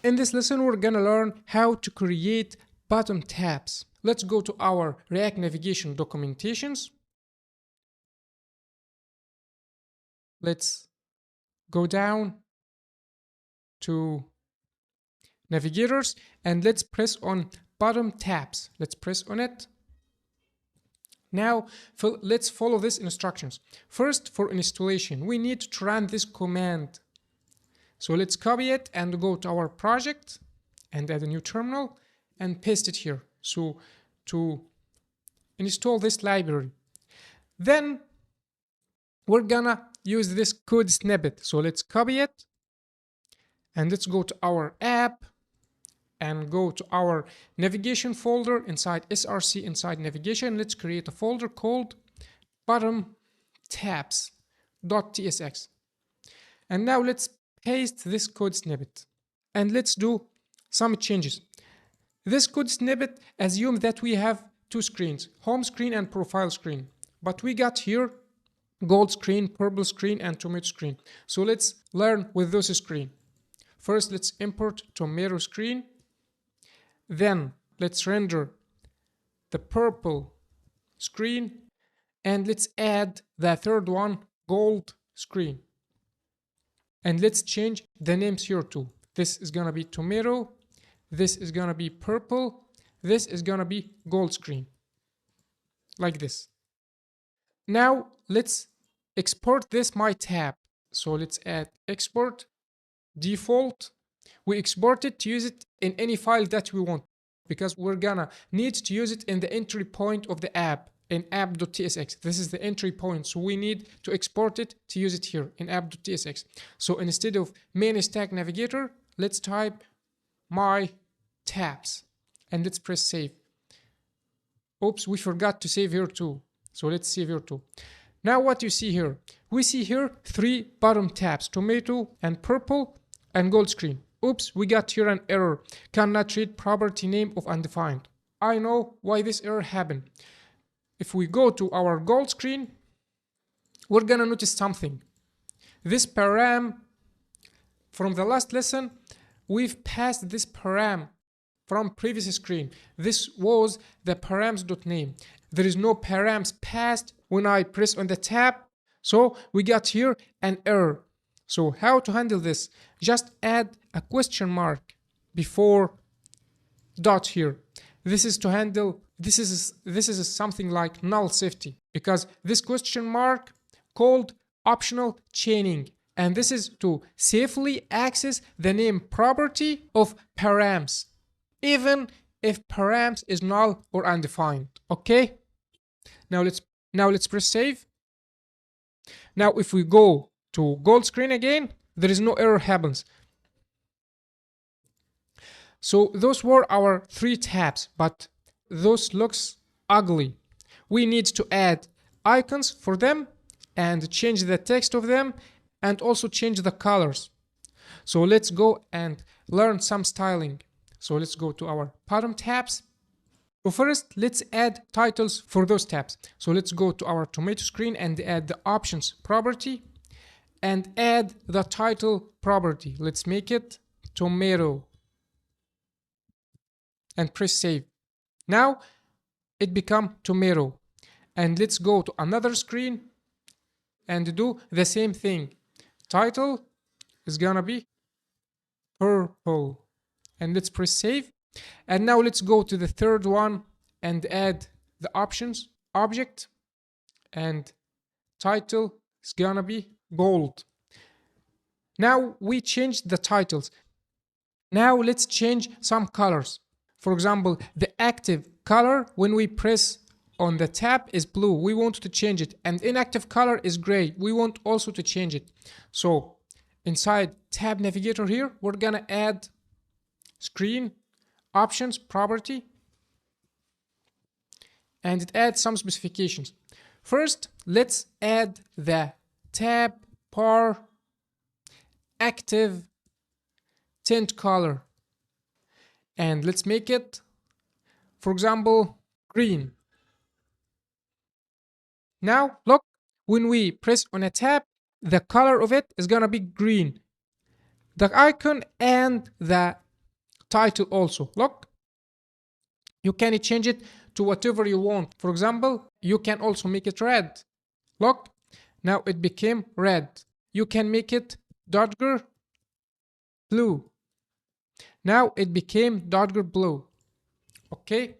In this lesson, we're gonna learn how to create bottom tabs. Let's go to our React navigation documentations. Let's go down to navigators and let's press on bottom tabs. Let's press on it. Now, let's follow these instructions. First, for installation, we need to run this command. So let's copy it and go to our project and add a new terminal and paste it here. So to install this library, then we're gonna use this code snippet. So let's copy it and let's go to our app and go to our navigation folder inside src, inside navigation. Let's create a folder called bottom tabs.tsx. And now let's paste this code snippet and let's do some changes. This code snippet assumes that we have two screens, home screen and profile screen, but we got here gold screen, purple screen, and tomato screen. So let's learn with those screens. First, let's import tomato screen. Then let's render the purple screen and let's add the third one, gold screen. And let's change the names here too. This is gonna be tomato, this is gonna be purple, this is gonna be gold screen, like this. Now let's export this my tab. So let's add export default. We export it to use it in any file that we want, because we're gonna need to use it in the entry point of the app in app.tsx. This is the entry point, so we need to export it to use it here in app.tsx. So instead of main stack navigator, let's type my tabs and let's press save. Oops, we forgot to save here too. So let's save here too. Now what you see here, we see here three bottom tabs, tomato and purple and gold screen. Oops, we got here an error. Cannot read property name of undefined. I know why this error happened. If we go to our gold screen, we're gonna notice something. This param from the last lesson, we've passed this param from previous screen. This was the params.name. There is no params passed when I press on the tab. So we got here an error. So how to handle this? Just add a question mark before dot here. This is to handle, this is something like null safety, because this question mark called optional chaining, and this is to safely access the name property of params, even if params is null or undefined. Okay. Now let's press save. Now if we go to gold screen again, there is no error happens. So those were our three tabs, but those looks ugly. We need to add icons for them and change the text of them and also change the colors. So let's go and learn some styling. So let's go to our bottom tabs. So first, let's add titles for those tabs. So let's go to our tomato screen and add the options property and add the title property. Let's make it tomato and press save. Now it become tomato. And let's go to another screen and do the same thing. Title is gonna be purple. And let's press save. And now let's go to the third one and add the options object, and title is gonna be gold. Now we changed the titles. Now let's change some colors. For example, the active color when we press on the tab is blue. We want to change it. And inactive color is gray. We want also to change it. So inside tab navigator here, we're gonna add screen options property, and it adds some specifications. First, let's add the tab par active tint color, and let's make it, for example, green. Now look, when we press on a tab, the color of it is gonna be green. The icon and the title also. Look, you can change it to whatever you want. For example, you can also make it red. Look, now it became red. You can make it darker blue. Now it became darker blue. Okay.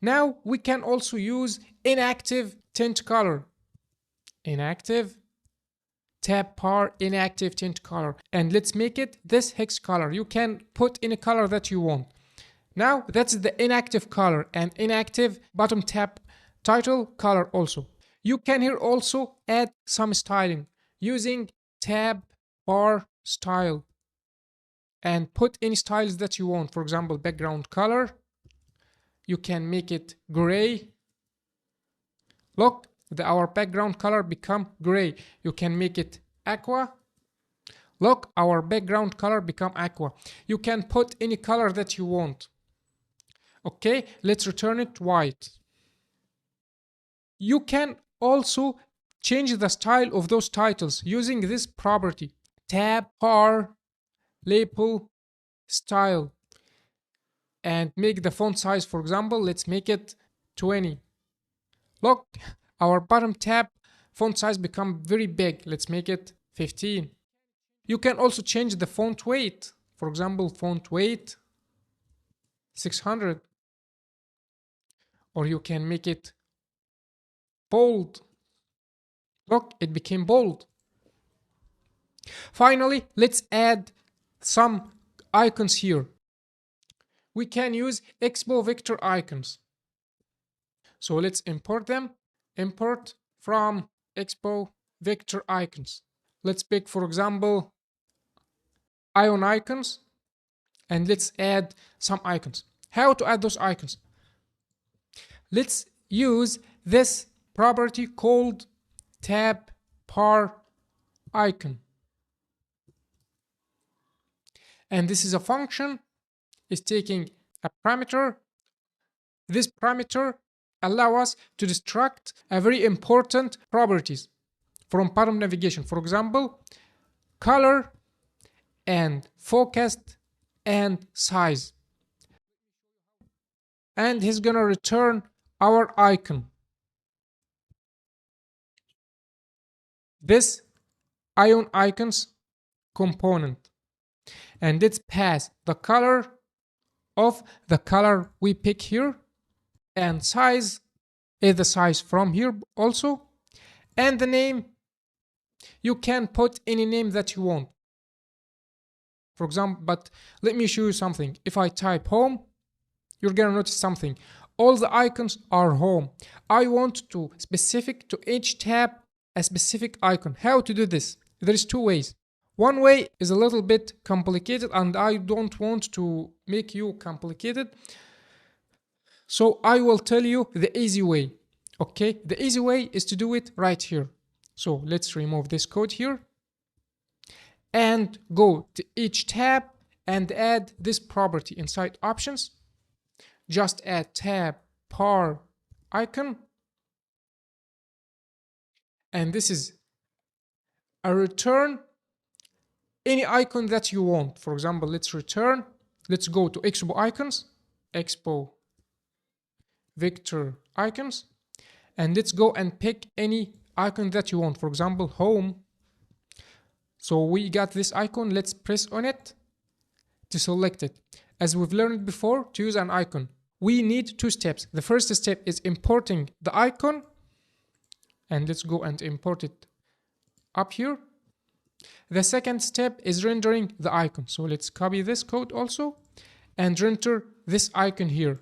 Now we can also use inactive tint color. Inactive tab bar inactive tint color, and let's make it this hex color. You can put any color that you want. Now that's the inactive color and inactive bottom tab title color also. You can here also add some styling using tab bar style and put any styles that you want. For example, background color, you can make it gray. Look, our background color become gray. You can make it aqua. Look, our background color become aqua. You can put any color that you want. Okay, let's return it white. You can also change the style of those titles using this property, tab bar label style, and make the font size. For example, let's make it 20. Look, our bottom tab font size become very big. Let's make it 15. You can also change the font weight. For example, font weight 600, or you can make it bold. Look, it became bold. Finally, let's add some icons here. We can use expo vector icons. So let's import them. Import from expo vector icons. Let's pick, for example, ion icons, and let's add some icons. How to add those icons? Let's use this property called tab bar icon. And this is a function. It's taking a parameter. This parameter allows us to destruct a very important properties from bottom navigation. For example, color and focus and size. And he's gonna return our icon. This ion icons component. And let's pass the color of the color we pick here, and size is the size from here also, and the name, you can put any name that you want. For example, but let me show you something. If I type home, you're gonna notice something. All the icons are home. I want to specific to each tab a specific icon. How to do this? There is two ways. One way is a little bit complicated, and I don't want to make you complicated. So I will tell you the easy way. Okay, the easy way is to do it right here. So let's remove this code here and go to each tab and add this property inside options. Just add tab bar icon, and this is a return any icon that you want. For example, let's go to expo icons, expo vector icons, and let's go and pick any icon that you want. For example, home. So we got this icon. Let's press on it to select it. As we've learned before, to use an icon, we need two steps. The first step is importing the icon, and let's go and import it up here. The second step is rendering the icon. So let's copy this code also and render this icon here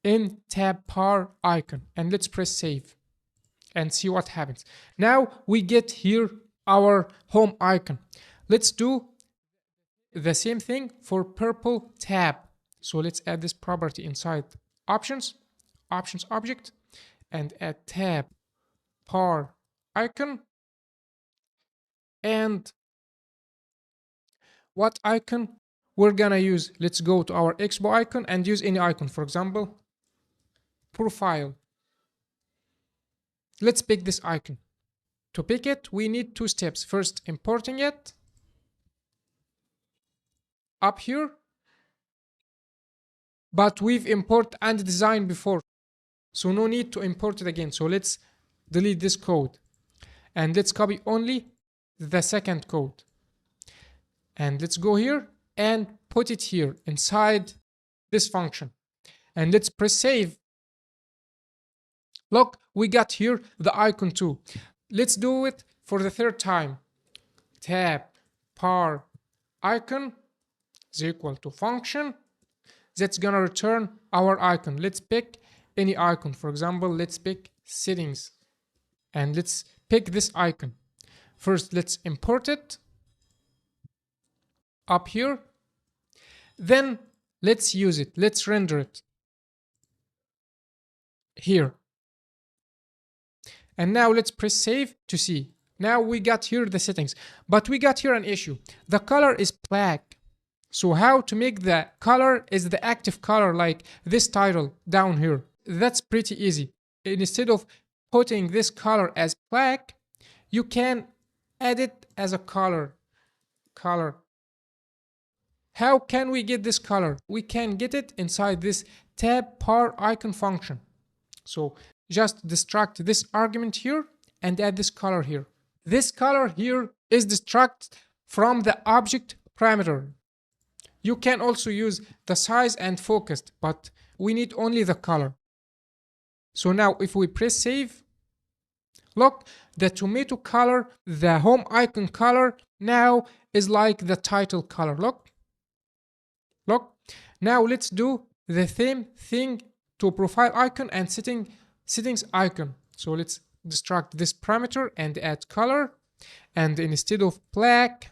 in tab bar icon, and let's press save and see what happens. Now we get here our home icon. Let's do the same thing for purple tab. So let's add this property inside options object, and add tab bar icon. And what icon we're gonna use? Let's go to our expo icon and use any icon. For example, profile. Let's pick this icon. To pick it, we need two steps. First, importing it, up here, but we've import and design before, so no need to import it again. So let's delete this code and let's copy only the second code, and let's go here and put it here inside this function, and let's press save. Look, we got here the icon too. Let's do it for the third time. Tab par icon is equal to function. That's gonna return our icon. Let's pick any icon. For example, let's pick settings, and let's pick this icon. First, let's import it up here. Then let's use it. Let's render it here. And now let's press save to see. Now we got here the settings, but we got here an issue. The color is black. So how to make the color is the active color, like this title down here? That's pretty easy. Instead of putting this color as black, you can add it as a color. How can we get this color? We can get it inside this tab par icon function. So just destruct this argument here and add this color here. This color here is destruct from the object parameter. You can also use the size and focused, but we need only the color. So now if we press save, look, the tomato color, the home icon color now is like the title color. Look. Now let's do the same thing to profile icon and settings icon. So let's destruct this parameter and add color, and instead of black,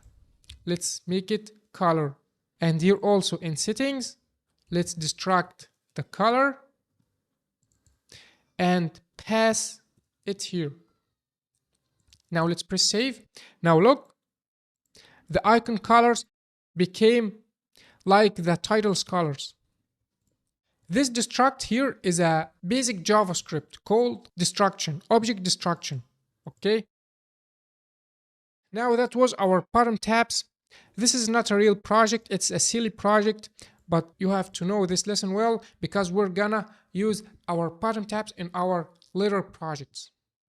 let's make it color. And here also in settings, let's destruct the color and pass it here. Now let's press save. Now look, the icon colors became like the title's colors. This destruct here is a basic JavaScript called destruction, object destruction. Okay. Now that was our bottom tabs. This is not a real project, it's a silly project, but you have to know this lesson well because we're gonna use our bottom tabs in our later projects.